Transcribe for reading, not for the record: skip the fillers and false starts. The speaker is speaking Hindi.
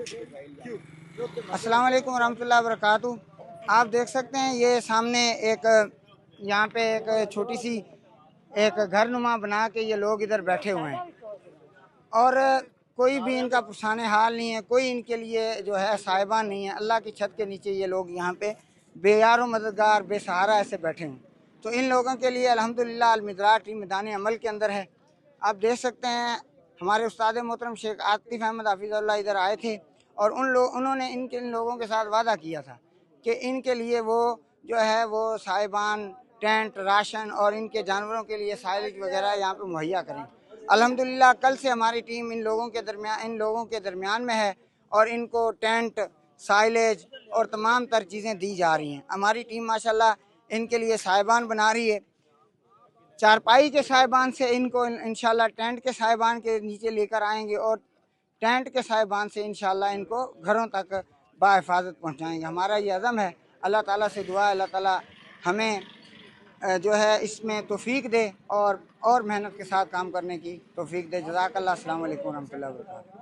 अस्सलाम वालेकुम रहमतुल्लाहि व बरकातुहू। आप देख सकते हैं ये सामने एक यहाँ पे एक छोटी सी एक घर नुमा बना के ये लोग इधर बैठे हुए हैं और कोई भी इनका पुरसाने हाल नहीं है, कोई इनके लिए जो है साहिबान नहीं है। अल्लाह की छत के नीचे ये लोग यहाँ पे बेयारो मददगार बेसहारा ऐसे बैठे हुए। तो इन लोगों के लिए अल्हम्दुलिल्लाह अलमिदरार टीम मैदान अमल के अंदर है। आप देख सकते हैं हमारे उस्ताद मोहतरम शेख आतिफ अहमद हाफिज़ुल्लाह इधर आए थे और उन्होंने इन लोगों के साथ वादा किया था कि इनके लिए वो जो है वो साहिबान टेंट राशन और इनके जानवरों के लिए साइलेज वगैरह यहाँ पे मुहैया करें। अल्हम्दुलिल्लाह कल से हमारी टीम इन लोगों के दरमियान में है और इनको टेंट साइलेज और तमाम तर चीज़ें दी जा रही हैं। हमारी टीम माशाल्लाह इनके लिए साहिबान बना रही है। चारपाई के साहिबान से इनको इंशाल्लाह टेंट के साहिबान के नीचे लेकर आएंगे और टेंट के साहिबान से इंशाल्लाह इनको घरों तक बाहिफाजत पहुँचाएँगे। हमारा ये अज़म है। अल्लाह ताला से दुआ है अल्लाह ताला हमें जो है इसमें तौफीक दे और मेहनत के साथ काम करने की तौफीक दे। जज़ाकल्लाह। अस्सलाम वालेकुम रहमतुल्लाहि व बरकातुहू।